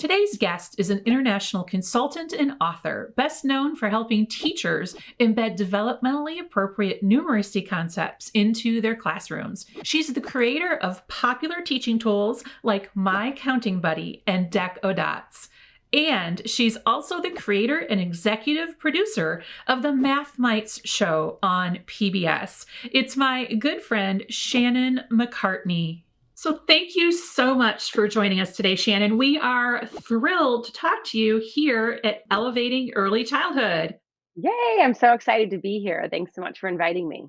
Today's guest is an international consultant and author, best known for helping teachers embed developmentally appropriate numeracy concepts into their classrooms. She's the creator of popular teaching tools like My Counting Buddy and Deck O Dots. And she's also the creator and executive producer of the Math Mites show on PBS. It's my good friend, Shannon McCartney. So thank you so much for joining us today, Shannon. We are thrilled to talk to you here at Elevating Early Childhood. Yay, I'm so excited to be here. Thanks so much for inviting me.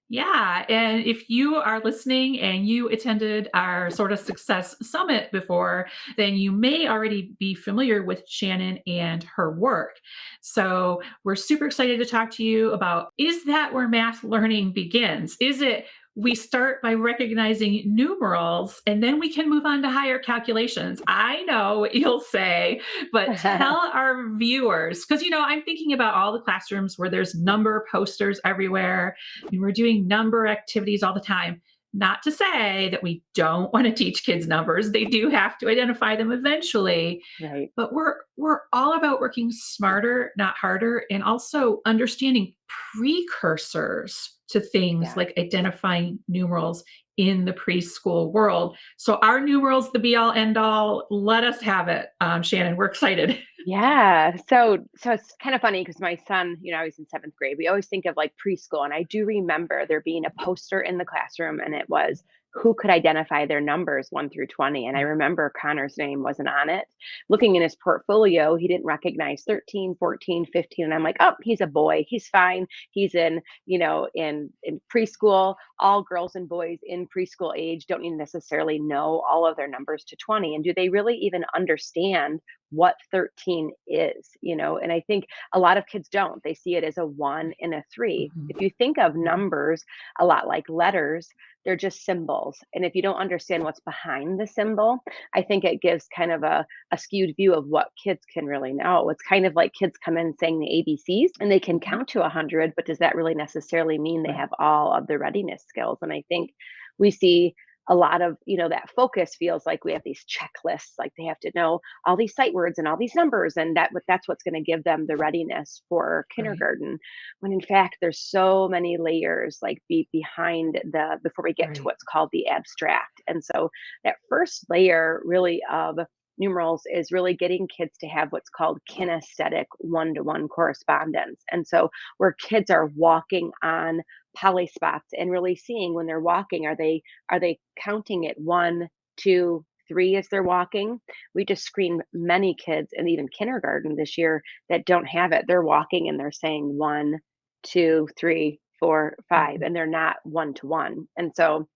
Yeah, and if you are listening and you attended our sort of success summit before, then you may already be familiar with Shannon and her work. So we're super excited to talk to you about, is that where math learning begins? Is it we start by recognizing numerals and then we can move on to higher calculations? I know what you'll say, but tell our viewers, because I'm thinking about all the classrooms where there's number posters everywhere. And we're doing number activities all the time. Not to say that we don't want to teach kids numbers. They do have to identify them eventually. Right. But we're all about working smarter, not harder, and also understanding precursors to things Yeah. like identifying numerals in the preschool world. So our numerals, the be all end all, let us have it. Shannon, we're excited. Yeah. So it's kind of funny because my son, I was in seventh grade. We always think of like preschool. And I do remember there being a poster in the classroom and it was who could identify their numbers 1 through 20. And I remember Connor's name wasn't on it. Looking in his portfolio, he didn't recognize 13, 14, 15. And I'm like, oh, he's a boy. He's fine. He's in preschool. All girls and boys in preschool age don't even necessarily know all of their numbers to 20. And do they really even understand what 13 is? And I think a lot of kids don't. They see it as a 1 and a 3. Mhm. If you think of numbers a lot like letters, they're just symbols. And if you don't understand what's behind the symbol, I think it gives kind of a skewed view of what kids can really know. It's kind of like kids come in saying the ABCs and they can count to 100, but does that really necessarily mean they Right. have all of the readiness skills? And I think we see a lot of, that focus feels like we have these checklists, like they have to know all these sight words and all these numbers, and that's what's going to give them the readiness for Right. kindergarten. When in fact, there's so many layers like behind before we get to Right. what's called the abstract. And so that first layer really of numerals is really getting kids to have what's called kinesthetic one-to-one correspondence. And so where kids are walking on poly spots and really seeing when they're walking, are they counting it 1, 2, 3 as they're walking? We just screened many kids and even kindergarten this year that don't have it. They're walking and they're saying 1, 2, 3, 4, 5, Mhm. and they're not 1-to-1. And so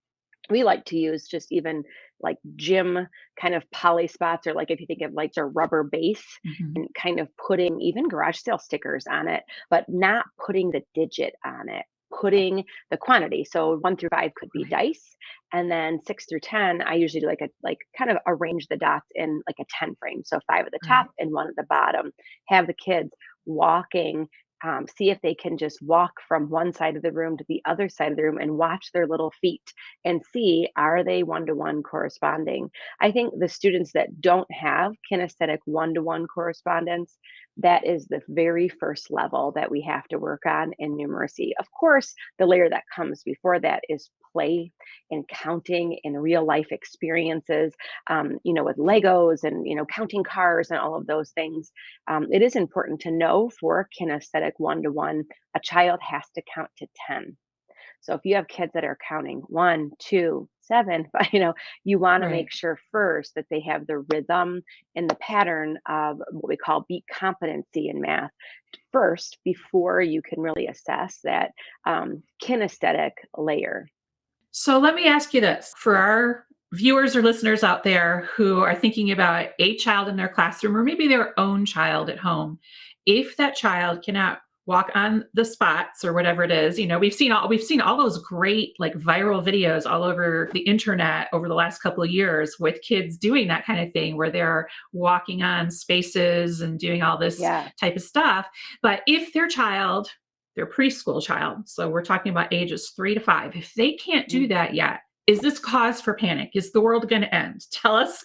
we like to use just even like gym kind of poly spots, or like if you think of lights or rubber base, Mhm. and kind of putting even garage sale stickers on it, but not putting the digit on it, putting the quantity. So 1 through 5 could be Right. dice, and then 6 through 10, I usually do like kind of arrange the dots in like a 10 frame. So 5 at the top Right. and 1 at the bottom. Have the kids walking, see if they can just walk from one side of the room to the other side of the room and watch their little feet and see, are they 1-to-1 corresponding? I think the students that don't have kinesthetic 1-to-1 correspondence, that is the very first level that we have to work on in numeracy. Of course, the layer that comes before that is play and counting and real life experiences, with Legos and, counting cars and all of those things. It is important to know for kinesthetic 1-to-1, a child has to count to 10. So if you have kids that are counting 1, 2, 7, but you want to Right. make sure first that they have the rhythm and the pattern of what we call beat competency in math first before you can really assess that kinesthetic layer. So let me ask you this for our viewers or listeners out there who are thinking about a child in their classroom or maybe their own child at home. If that child cannot walk on the spots or whatever it is, we've seen all those great like viral videos all over the internet over the last couple of years with kids doing that kind of thing where they're walking on spaces and doing all this Yeah. type of stuff. But if their preschool child, so we're talking about ages 3 to 5, if they can't do Mm. that yet, Is this cause for panic? Is the world going to end? Tell us.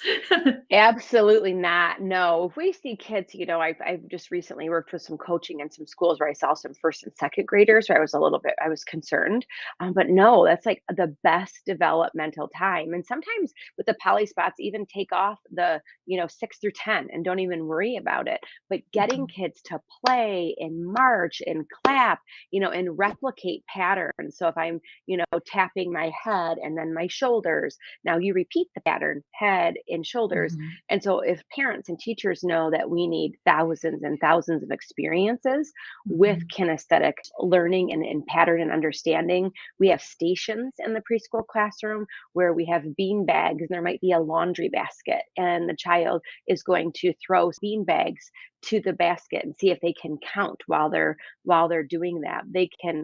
Absolutely not. No. If we see kids, I've just recently worked with some coaching in some schools where I saw some first and second graders where I was concerned. But no, that's like the best developmental time. And sometimes with the poly spots, even take off the, 6 through 10 and don't even worry about it. But getting Mhm. kids to play and march and clap, and replicate patterns. So if I'm, tapping my head and then my shoulders, now you repeat the pattern, head and shoulders. Mhm. And so if parents and teachers know that we need thousands and thousands of experiences with Mhm. kinesthetic learning and pattern and understanding, we have stations in the preschool classroom where we have bean bags and there might be a laundry basket and the child is going to throw bean bags to the basket and see if they can count while they're doing that. They can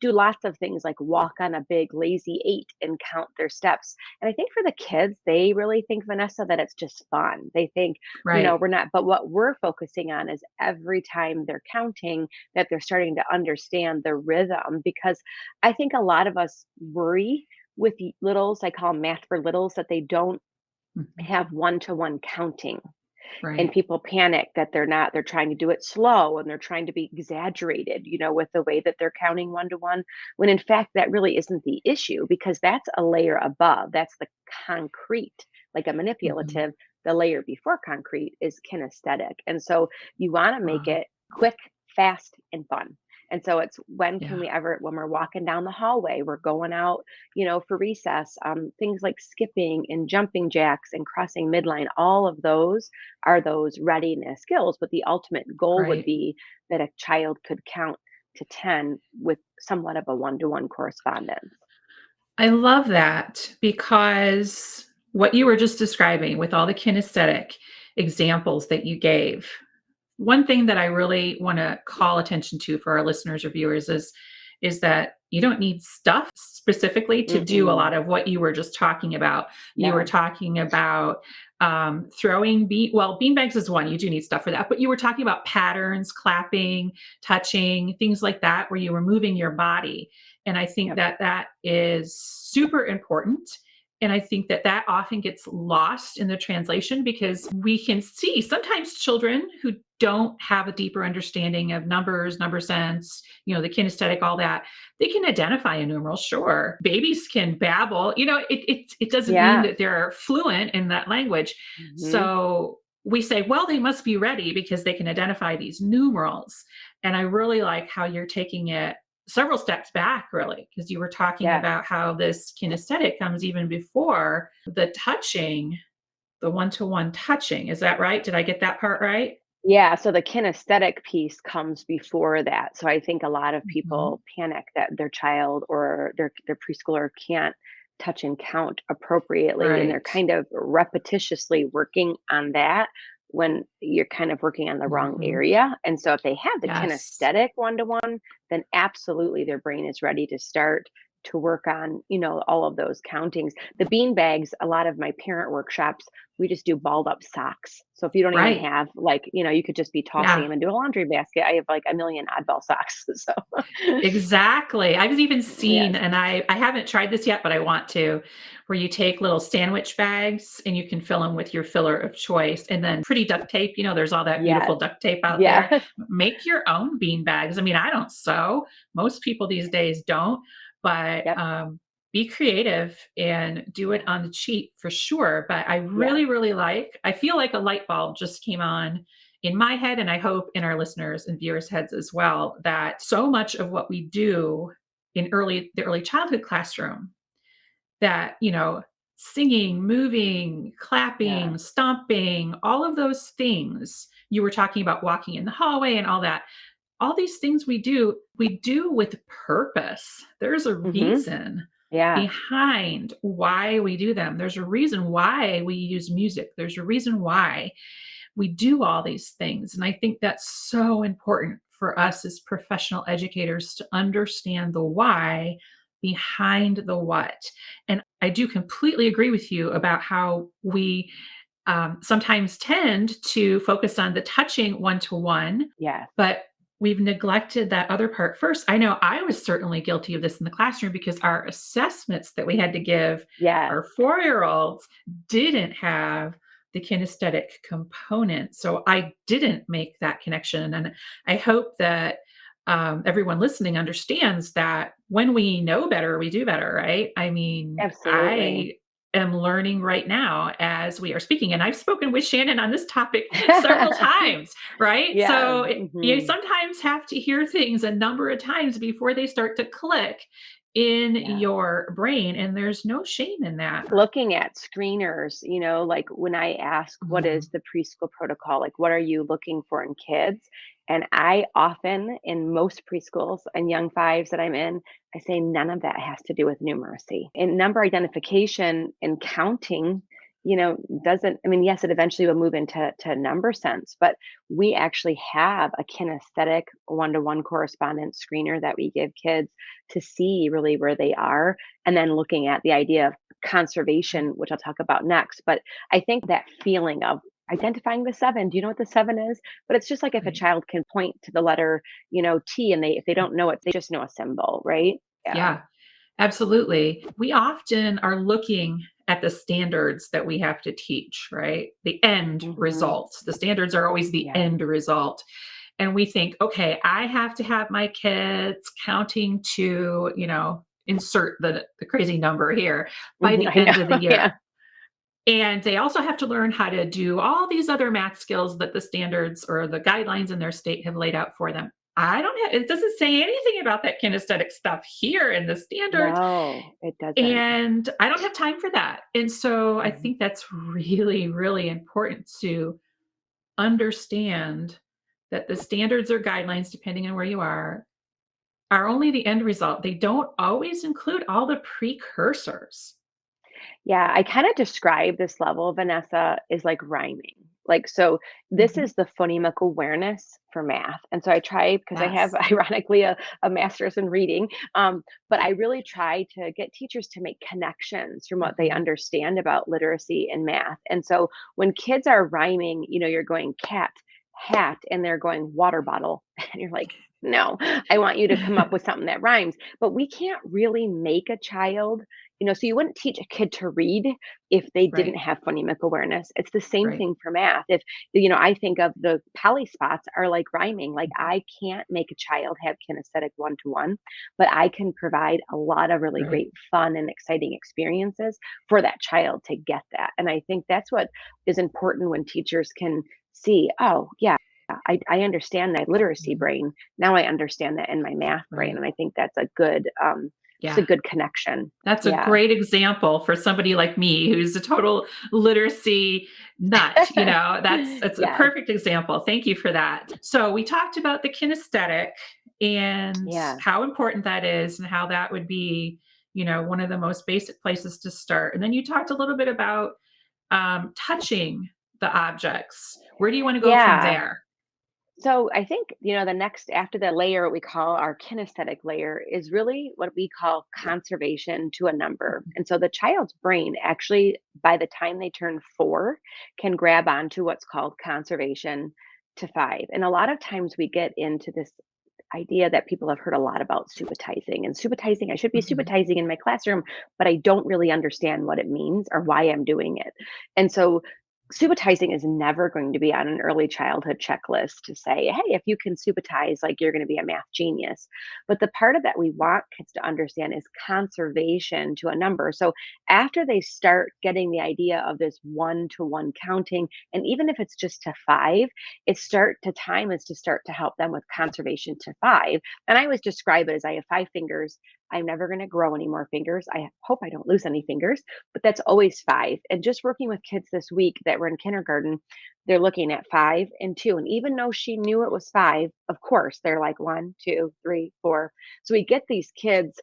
do lots of things like walk on a big lazy 8 and count their steps. And I think for the kids, they really think, Vanessa, that it's just fun. They think, Right. we're not, but what we're focusing on is every time they're counting, that they're starting to understand the rhythm. Because I think a lot of us worry with littles, I call 'em math for littles, that they don't Mhm. have one to one counting, and Right. people panic that they're trying to do it slow and they're trying to be exaggerated, with the way that they're counting one to one, when in fact that really isn't the issue, because that's a layer above. That's the concrete, like a Mhm. manipulative. The layer before concrete is kinesthetic. And so you want to make Wow. it quick, fast, and fun. And so it's, Yeah. when we're walking down the hallway, we're going out, for recess, things like skipping and jumping jacks and crossing midline, all of those are those readiness skills. But the ultimate goal would Right. be that a child could count to 10 with somewhat of a one to one correspondence. I love that because what you were just describing with all the kinesthetic examples that you gave, one thing that I really want to call attention to for our listeners or viewers is that you don't need stuff specifically to do a Mm-mm. lot of what you were just talking about. You were Yeah. talking about throwing beanbags is one. You do need stuff for that, but you were talking about patterns, clapping, touching, things like that, where you were moving your body. And I think Yep. that that is super important. And I think that that often gets lost in the translation because we can see sometimes children who don't have a deeper understanding of numbers, number sense, the kinesthetic, all that, they can identify a numeral. Sure, babies can babble. It doesn't mean Yeah. that they're fluent in that language. Hmm. So we say, well, they must be ready because they can identify these numerals. And I really like how you're taking it several steps back, really, because you were talking Yes. about how this kinesthetic comes even before the touching, the one to one touching. Is that right? Did I get that part right? Yeah, so the kinesthetic piece comes before that. So I think a lot of Mhm. people panic that their child or their preschooler can't touch and count appropriately, and they're Right. kind of repetitiously working on that when you're kind of working on the wrong Mhm. area. And so if they have the Yes. kinesthetic one to one, then absolutely their brain is ready to start to work on, all of those countings. The bean bags, a lot of my parent workshops, we just do balled up socks. So if you don't even Right. have, like, you could just be tossing Yeah. them into a laundry basket. I have like a million oddball socks. So Exactly. I've even seen, yes. and I haven't tried this yet, but I want to, where you take little sandwich bags and you can fill them with your filler of choice and then pretty duct tape. There's all that beautiful Yes. duct tape out there. Yes. Make your own bean bags. I mean, I don't sew. Most people these days don't, but Yep. be creative and do it on the cheap for sure. But I Yes. really, really I feel like a light bulb just came on in my head, and I hope in our listeners and viewers' heads as well, that so much of what we do in the early childhood classroom, that, singing, moving, Yeah. clapping, stomping, all of those things, you were talking about walking in the hallway and all that. All these things we do with purpose. There's a Hmm. reason Yeah. behind why we do them. There's a reason why we use music. There's a reason why we do all these things. And I think that's so important for us as professional educators to understand the why behind the what. And I do completely agree with you about how we sometimes tend to focus on the touching one to one, Yes. but we've neglected that other part. First, I know I was certainly guilty of this in the classroom because our assessments that we had to give Yes, our 4-year-olds didn't have the kinesthetic component. So I didn't make that connection. And I hope that everyone listening understands that when we know better, we do better, right? I mean, absolutely. I am learning right now as we are speaking, and I've spoken with Shannon on this topic several times, right? Yeah, So you mhm, sometimes have to hear things a number of times before they start to click in yeah. your brain, and there's no shame in that. Looking at screeners, like when I ask what Mhm. is the preschool protocol, like what are you looking for in kids? And I often, in most preschools and young fives that I'm in, I say none of that has to do with numeracy. And number identification and counting, doesn't, I mean, yes, it eventually will move into number sense, but we actually have a kinesthetic one-to-one correspondence screener that we give kids to see really where they are. And then looking at the idea of conservation, which I'll talk about next. But I think that feeling of identifying the seven, do you know what the seven is? But it's just like if a Right. child can point to the letter, T, and if they don't know it, they just know a symbol, right? Yeah. Yeah, absolutely. We often are looking at the standards that we have to teach, right? The end Hmm. result. The standards are always the Yeah. end result. And we think, okay, I have to have my kids counting to, insert the crazy number here by Hmm. the I end of the know. Yeah. year. And they also have to learn how to do all these other math skills that the standards or the guidelines in their state have laid out for them. I don't have, it doesn't say anything about that kinesthetic stuff here in the standards. No, it doesn't. And I don't have time for that. And so I Mhm. think that's really, really important to understand that the standards or guidelines, depending on where you are only the end result. They don't always include all the precursors. Yeah, I kind of describe this level, Vanessa, is like rhyming. Like, so this Mhm. is the phonemic awareness for math. And so I try because I have Yes. ironically a master's in reading. But I really try to get teachers to make connections from what they Mhm. understand about literacy and math. And so when kids are rhyming, you're going cat, hat, and they're going water bottle. And you're like, no, I want you to come up with something that rhymes. But we can't really make a child so you wouldn't teach a kid to read if they didn't Right, have phonemic awareness. It's the same right. thing for math. If, I think of the poly spots are like rhyming. Like I can't make a child have kinesthetic one to one, but I can provide a lot of really Right. great fun and exciting experiences for that child to get that. And I think that's what is important when teachers can see, oh, yeah. I understand that literacy Mhm. brain. Now I understand that in my math brain. Right. And I think that's a good just a Yeah. good connection. That's a Yeah. great example for somebody like me who's a total literacy nut, that's a Yes. perfect example. Thank you for that. So, we talked about the kinesthetic and Yeah. how important that is and how that would be, one of the most basic places to start. And then you talked a little bit about, touching the objects. Where do you wanna go from Yeah. there? So I think, the next after the layer, what we call our kinesthetic layer is really what we call conservation to a number. And so the child's brain actually, by the time they turn 4, can grab onto what's called conservation to 5. And a lot of times we get into this idea that people have heard a lot about subitizing and subitizing. I should be Mhm. subitizing in my classroom, but I don't really understand what it means or why I'm doing it. And so subitizing is never going to be on an early childhood checklist to say, hey, if you can subitize, like you're going to be a math genius. But the part of that we want kids to understand is conservation to a number. So after they start getting the idea of this one to one counting, and even if it's just to 5, it's start to time is to start to help them with conservation to 5. And I always describe it as I have 5 fingers. I'm never going to grow any more fingers. I hope I don't lose any fingers, but that's always 5. And just working with kids this week that were in kindergarten, they're looking at 5 and 2. And even though she knew it was 5, of course, they're like 1, 2, 3, 4. So we get these kids,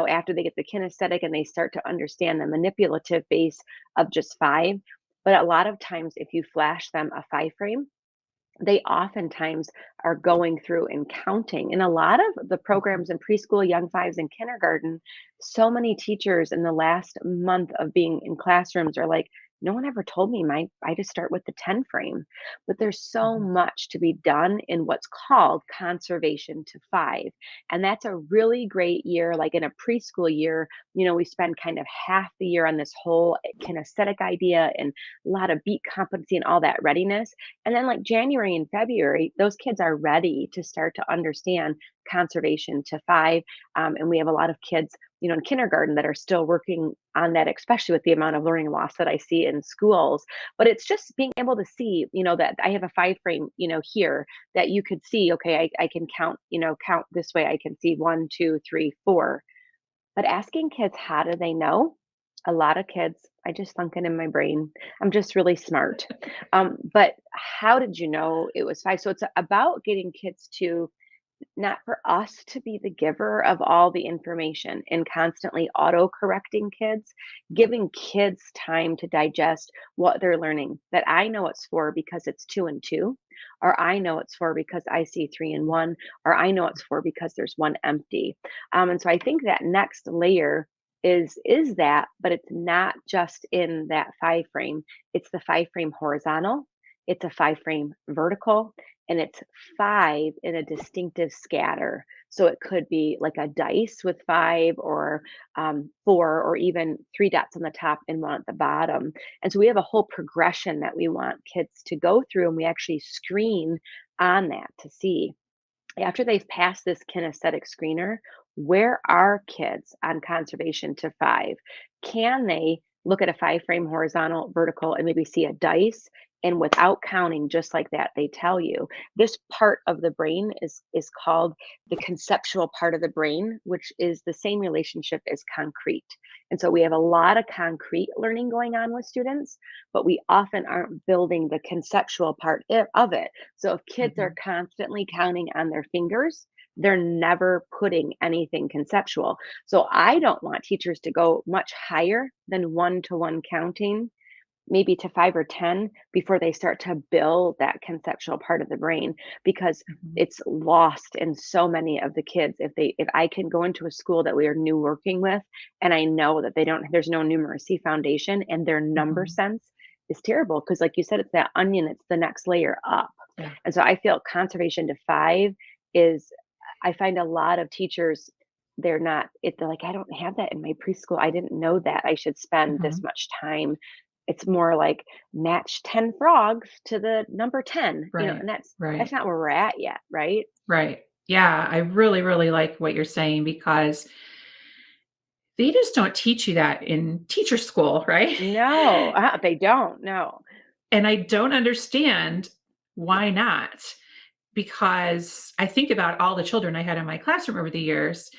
after they get the kinesthetic and they start to understand the manipulative base of just 5. But a lot of times, if you flash them a 5 frame, they oftentimes are going through and counting. In a lot of the Mhm. programs in preschool, young fives, and kindergarten, so many teachers in the last month of being in classrooms are like, no one ever told me I just start with the 10 frame. But there's so Mhm. much to be done in what's called conservation to 5. And that's a really great year. Like in a preschool year, we spend kind of half the year on this whole kinesthetic idea and a lot of beat competency and all that readiness. And then like January and February, those kids are ready to start to understand conservation to 5. And we have a lot of kids, in kindergarten that are still working on that, especially with the amount of learning loss that I see in schools. But it's just being able to see, that I have a 5 frame, here that you could see, okay, I can count, count this way. I can see 1, 2, 3, 4. But asking kids, how do they know? A lot of kids, I just thunk it in my brain. I'm just really smart. But how did you know it was 5? So it's about getting kids to not for us to be the giver of all the information and constantly auto correcting kids, giving kids time to digest what they're learning. That I know it's 4 because it's 2 and 2, or I know it's 4 because I see 3 and 1, or I know it's 4 because there's one empty. And so I think that next layer is that, but it's not just in that 5 frame. It's the 5 frame horizontal, it's a 5 frame vertical, and it's 5 in a distinctive scatter. So it could be like a dice with 5, or 4, or even 3 dots on the top and 1 at the bottom. And so we have a whole progression that we want kids to go through, and we actually screen on that to see after they've passed this kinesthetic screener, where are kids on conservation to 5? Can they look at a 5 frame horizontal, vertical, and maybe see a dice? And without counting, just like that, they tell you this part of the brain is called the conceptual part of the brain, which is the same relationship as concrete. And so we have a lot of concrete learning going on with students, but we often aren't building the conceptual part of it. So if kids are Mhm. constantly counting on their fingers, they're never putting anything conceptual. So I don't want teachers to go much higher than 1-to-1 counting, maybe to 5 or 10 before they start to build that conceptual part of the brain, because Mhm. it's lost in so many of the kids. If I can go into a school that we are new working with and I know that there's no numeracy foundation and their number Mhm. sense is terrible, because like you said, it's that onion, it's the next layer up. Yeah. And so I feel conservation to 5 is, I find a lot of teachers, they're like, I don't have that in my preschool. I didn't know that I should spend this Mhm. much time. It's more like match 10 frogs to the number 10, Right. and that's Right. not where we're at yet, right? Right. Yeah, I really, really like what you're saying because they just don't teach you that in teacher school, right? No, they don't. No. And I don't understand why not. Because I think about all the children I had in my classroom over the years,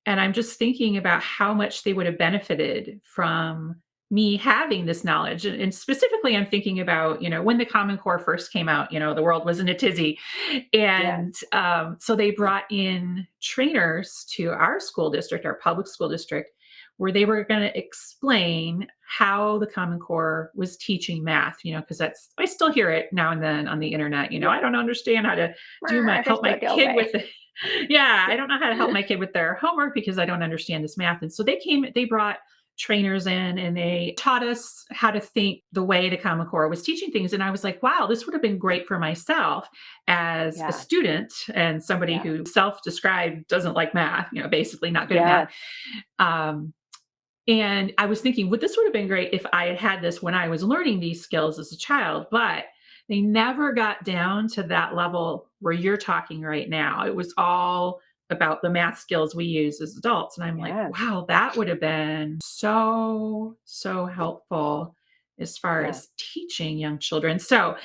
and I'm just thinking about how much they would have benefited from me having this knowledge. And specifically, I'm thinking about, when the Common Core first came out, the world was in a tizzy. Yes. And so they brought in trainers to our school district, our public school district, where they were going to explain how the Common Core was teaching math, because I still hear it now and then on the internet, I Yeah. don't understand how to Just help do my it the old kid way. with yeah, I don't know how to help my kid with their homework because I don't understand this math. And so they brought trainers in and they taught us how to think the way the Common Core was teaching things. And I was like, wow, this would have been great for myself as a Yes. student and somebody Yes. who self-described doesn't like math, basically not good at math. Yes. Um, and I was thinking, this would have been great if I had had this when I was learning these skills as a child, but they never got down to that level where you're talking right now. It was all about the math skills we use as adults. And I'm like, Yes. wow, that would have been so, so helpful as far Yes. as teaching young children. So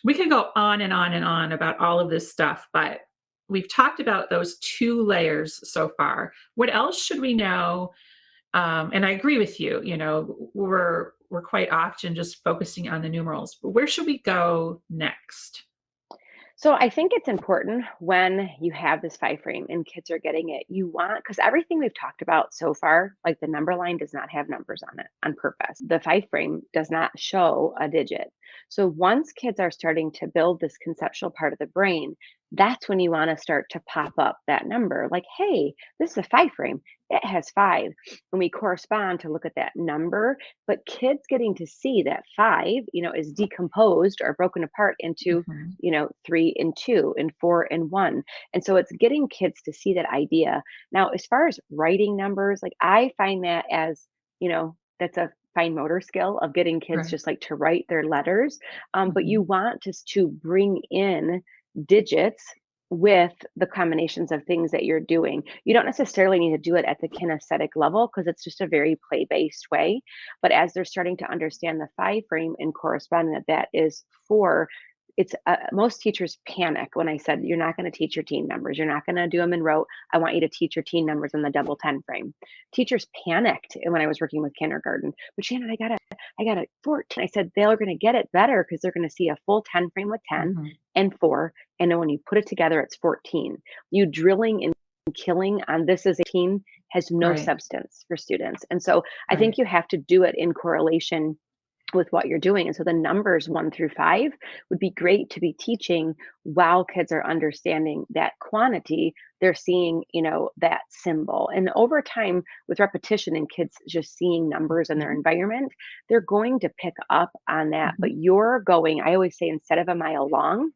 we could go on and on and on about all of this stuff, but we've talked about those two layers so far. What else should we know? And I agree with you. We're quite often just focusing on the numerals. But where should we go next? So I think it's important when you have this 5 frame and kids are getting it, because everything we've talked about so far, like the number line does not have numbers on it on purpose. The 5 frame does not show a digit. So once kids are starting to build this conceptual part of the brain, that's when you want to start to pop up that number like, hey, this is a five frame. It has five. And we correspond to look at that number, but kids getting to see that five, is decomposed or broken apart into, Mhm. three and two and four and one. And so it's getting kids to see that idea. Now, as far as writing numbers, like I find that as, that's a fine motor skill of getting kids Right. just like to write their letters. But you Mhm. want just to bring in digits with the combinations of things that you're doing. You don't necessarily need to do it at the kinesthetic level because it's just a very play based way. But as they're starting to understand the five frame and corresponding that is for, it's most teachers panic when I said, you're not going to teach your teen numbers. You're not going to do them in rote. I want you to teach your teen numbers in the double 10 frame. Teachers panicked when I was working with kindergarten. But Shannon, I got a 14. I said, they're going to get it better because they're going to see a full 10 frame with 10 Mhm. and four. And then when you put it together, it's 14. You drilling and killing on this as 18 has no Right. substance for students. And so I think Right. you have to do it in correlation with what you're doing. And so the numbers one through five would be great to be teaching while kids are understanding that quantity. They're seeing, that symbol. And over time, with repetition and kids just seeing numbers in their Mhm. environment, they're going to pick up on that. Mhm. But you're going, I always say, instead of a mile long,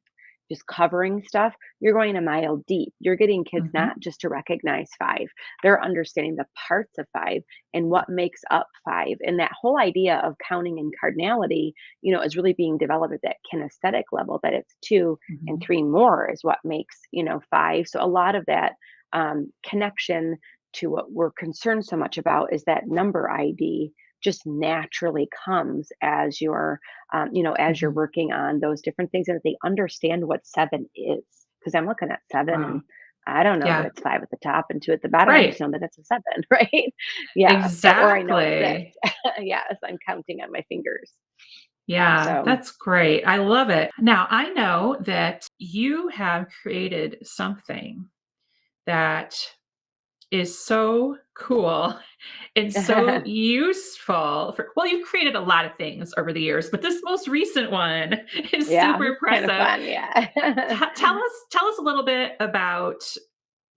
just covering stuff, you're going a mile deep. You're getting kids Mhm. not just to recognize five, they're understanding the parts of five and what makes up five. And that whole idea of counting and cardinality, is really being developed at that kinesthetic level, that it's two and Mhm. three more is what makes, five. So a lot of that connection to what we're concerned so much about is that number ID just naturally comes as you're Mhm. working on those different things and that they understand what seven is. Because I'm looking at seven and Wow. I don't know that Yeah. it's five at the top and two at the bottom. I just Right. know that it's a seven, right? Yeah. Or I know it's this. Exactly. Yes, I'm counting on my fingers. Yeah, So that's great. I love it. Now, I know that you have created something that is so cool and so useful for, well, you've created a lot of things over the years, but this most recent one is yeah, super it's kind of impressive. fun. Yeah. Tell us a little bit about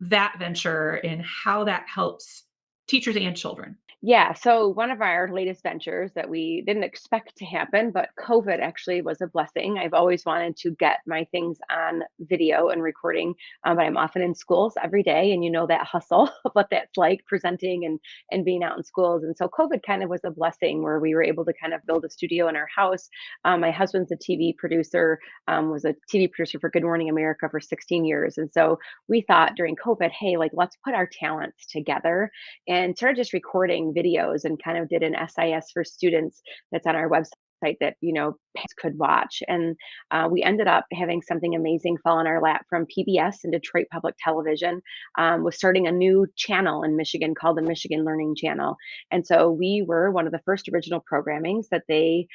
that venture and how that helps teachers and children. Yeah, so one of our latest ventures that we didn't expect to happen, but COVID actually was a blessing. I've always wanted to get my things on video and recording, but I'm often in schools every day, and you know that hustle of what that's like presenting and being out in schools. And so COVID kind of was a blessing where we were able to kind of build a studio in our house. My husband's a TV producer, was a TV producer for Good Morning America for 16 years, and so we thought during COVID, hey, like let's put our talents together and started just recording videos and kind of did an SIS for students that's on our website that parents could watch. And we ended up having something amazing fall in our lap from PBS and Detroit Public Television. Was starting a new channel in Michigan called the Michigan Learning Channel. And so we were one of the first original programmings that they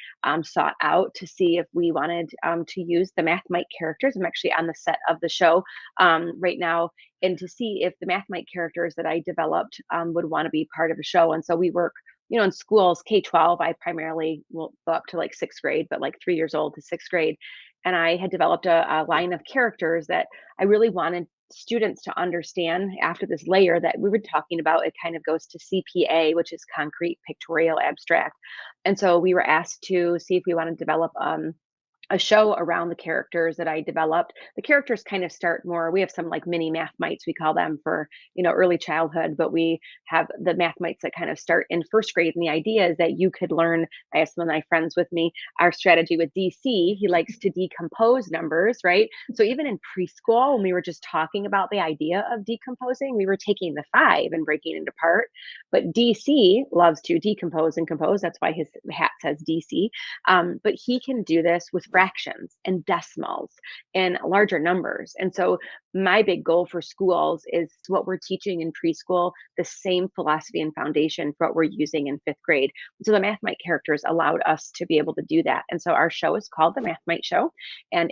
sought out to see if we wanted to use the Math Mike characters. I'm actually on the set of the show right now, and to see if the Math Mike characters that I developed would want to be part of a show. And so we work, in schools, K-12. I primarily will go up to like sixth grade, but like 3 years old to sixth grade. And I had developed a line of characters that I really wanted students to understand after this layer that we were talking about. It kind of goes to CPA, which is concrete, pictorial, abstract. And so we were asked to see if we want to develop a show around the characters that I developed. The characters kind of start more, we have some like mini math mites, we call them for, early childhood, but we have the math mites that kind of start in first grade. And the idea is that you could learn, I have some of my friends with me, our strategy with DC, he likes to decompose numbers, right? So even in preschool, when we were just talking about the idea of decomposing, we were taking the five and breaking it apart. But DC loves to decompose and compose. That's why his hat says DC. But he can do this with fractions and decimals and larger numbers. And so my big goal for schools is what we're teaching in preschool, the same philosophy and foundation for what we're using in fifth grade. So the Math Mite characters allowed us to be able to do that. And so our show is called the Math Mite Show. And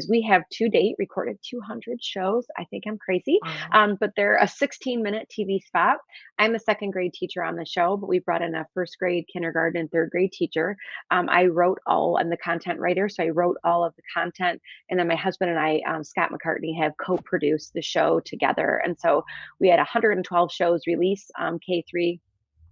we have to date recorded 200 shows. I think I'm crazy. Wow. But they're a 16-minute TV spot. I'm a second grade teacher on the show, but we brought in a first grade, kindergarten, and third grade teacher. I wrote I'm the content writer, so I wrote all of the content, and then my husband and I, Scott McCartney, have co-produced the show together. And so we had 112 shows release, K3,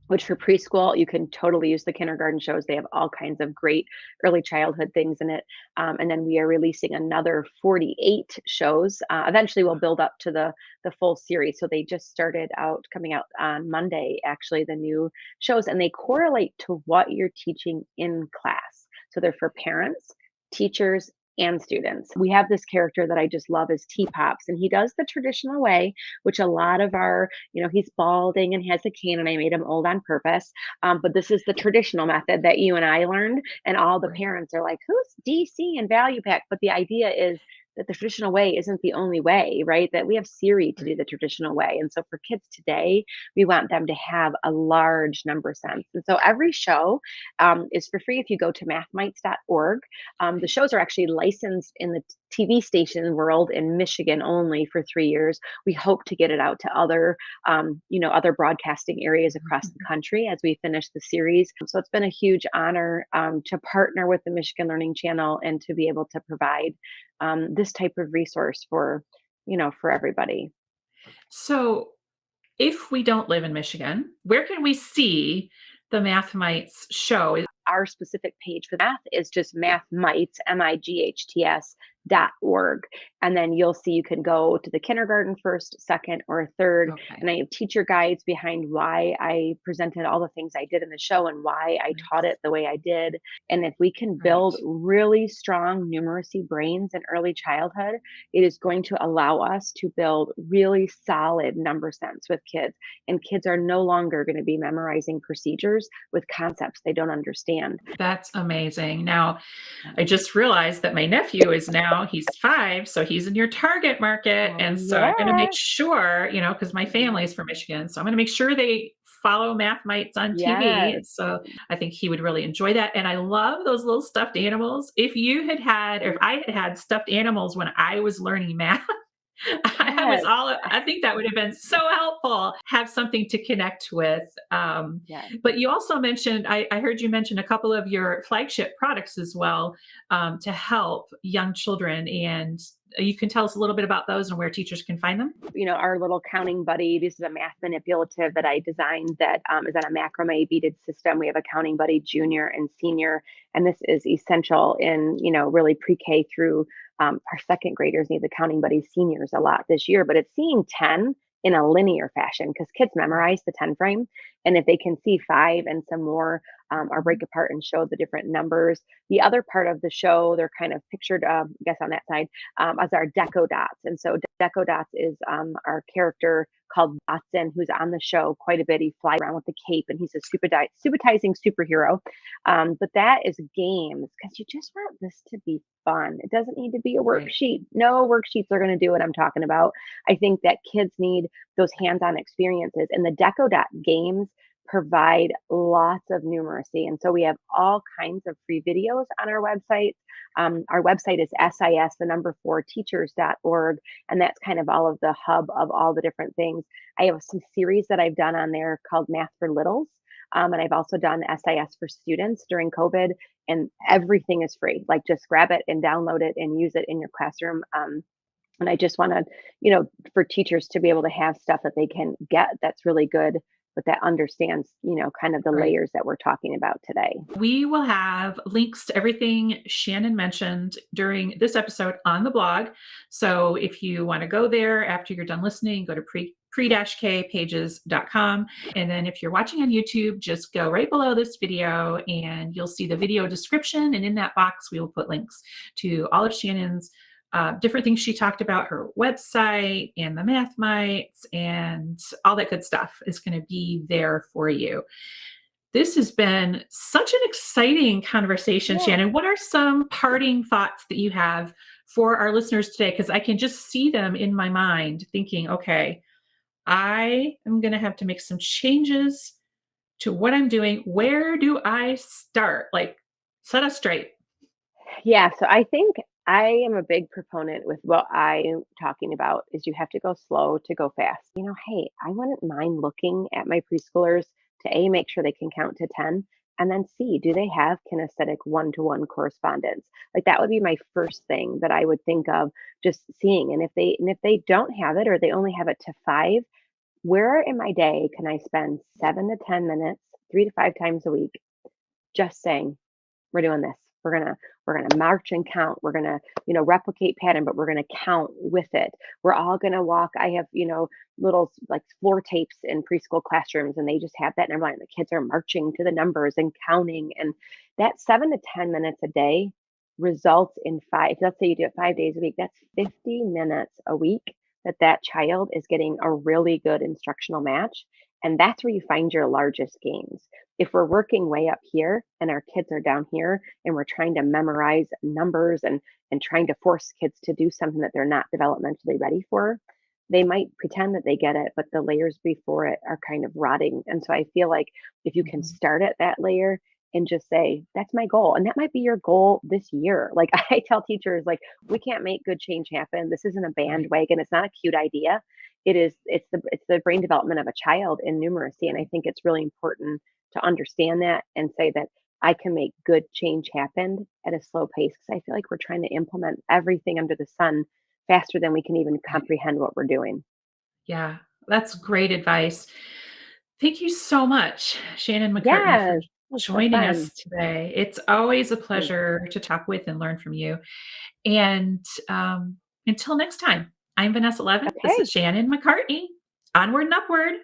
which for preschool, you can totally use the kindergarten shows. They have all kinds of great early childhood things in it. And then we are releasing another 48 shows. Eventually, we'll build up to the full series. So they just started out coming out on Monday, actually, the new shows, and they correlate to what you're teaching in class. So they're for parents, teachers, and students. We have this character that I just love is T Pops, and he does the traditional way, which a lot of our, he's balding and has a cane, and I made him old on purpose. But this is the traditional method that you and I learned, and all the Right. parents are like, "Who's DC and Value Pack?" But the idea is that the traditional way isn't the only way, right? That we have Siri to do Right. the traditional way. And so for kids today, we want them to have a large number sense. And so every show is for free if you go to mathmites.org. The shows are actually licensed in the TV station world in Michigan only for 3 years. We hope to get it out to other broadcasting areas across the country as we finish the series. So it's been a huge honor to partner with the Michigan Learning Channel and to be able to provide this type of resource for everybody. So, if we don't live in Michigan, where can we see the Math Mites show? Our specific page for math is just mathmites, mights.org. And then you'll see you can go to the kindergarten first, second, or third. Okay. And I have teacher guides behind why I presented all the things I did in the show and why I taught it the way I did. And if we can Right. build really strong numeracy brains in early childhood, it is going to allow us to build really solid number sense with kids. And kids are no longer going to be memorizing procedures with concepts they don't understand. That's amazing. Now, I just realized that my nephew he's 5, so he's in your target market, Oh, and so I'm gonna make yes. sure, because my family Mhm. is from Michigan, so I'm gonna make sure they follow Math Mites on TV, Yes. so I think he would really enjoy that, and I love those little stuffed animals. If you had had or if I had had stuffed animals when I was learning math, Yes. I think that would have been so helpful, have something to connect with. Yes. But you also mentioned, I heard you mention a couple of your flagship products as well, to help young children. And you can tell us a little bit about those and where teachers can find them. Our little counting buddy. This is a math manipulative that I designed that is on a macrame beaded system. We have a counting buddy junior and senior, and this is essential in, really pre-K through our second graders need the counting buddy seniors a lot this year, but it's seeing 10 in a linear fashion because kids Right. memorize the 10 frame. And if they can see five and some more, or break Mhm. apart and show the different numbers. The other part of the show, they're kind of pictured, I guess, on that side as our deco dots. And so deco dots is our character called Watson, who's on the show quite a bit. He flies around with the cape, and he's a supertizing superhero. But that is games because you just want this to be fun. It doesn't need to be a Right. worksheet. No worksheets are going to do what I'm talking about. I think that kids need those hands-on experiences, and the deco dot games provide lots of numeracy. And so we have all kinds of free videos on our website. Our website is SIS, the number 4teachers.org. And that's kind of all of the hub of all the different things. I have some series that I've done on there called Math for Littles. And I've also done SIS for students during COVID, and everything is free. Like just grab it and download it and use it in your classroom. And I just want to, for teachers to be able to have stuff that they can get that's really good, but that understands, kind of the Right. layers that we're talking about today. We will have links to everything Shannon mentioned during this episode on the blog. So if you want to go there after you're done listening, go to pre-kpages.com. And then if you're watching on YouTube, just go right below this video and you'll see the video description. And in that box, we will put links to all of Shannon's different things she talked about, her website and the Math Mites and all that good stuff is going to be there for you. This has been such an exciting conversation, Yeah. Shannon. What are some parting thoughts that you have for our listeners today? Because I can just see them in my mind thinking, okay, I am going to have to make some changes to what I'm doing. Where do I start? Like, set us straight. Yeah. So I think I am a big proponent with what I'm talking about is you have to go slow to go fast. Hey, I wouldn't mind looking at my preschoolers to make sure they can count to 10, and then see, do they have kinesthetic one-to-one correspondence? Like that would be my first thing that I would think of just seeing. And if they don't have it or they only have it to 5, where in my day can I spend 7 to 10 minutes, 3 to 5 times a week just saying, we're doing this. We're gonna march and count. We're gonna, replicate pattern, but we're gonna count with it. We're all gonna walk. I have, little like floor tapes in preschool classrooms, and they just have that number line. The kids are marching to the numbers and counting, and that 7 to 10 minutes a day results in five. Let's say you do it 5 days a week. That's 50 minutes a week that that child is getting a really good instructional match, and that's where you find your largest gains. If we're working way up here and our kids are down here and we're trying to memorize numbers and trying to force kids to do something that they're not developmentally ready for, they might pretend that they get it, but the layers before it are kind of rotting. And so I feel like if you can Mhm. start at that layer and just say, that's my goal. And that might be your goal this year. Like I tell teachers, like, we can't make good change happen. This isn't a Right. bandwagon. It's not a cute idea. It's the brain development of a child in numeracy. And I think it's really important to understand that and say that I can make good change happen at a slow pace because I feel like we're trying to implement everything under the sun faster than we can even Right. comprehend what we're doing. Yeah, that's great advice. Thank you so much, Shannon McCartney, for Yes, it's so joining fun. us today. It's always a Mm. pleasure to talk with and learn from you. And until next time, I'm Vanessa Levin. This is Okay. Shannon McCartney. Onward and upward.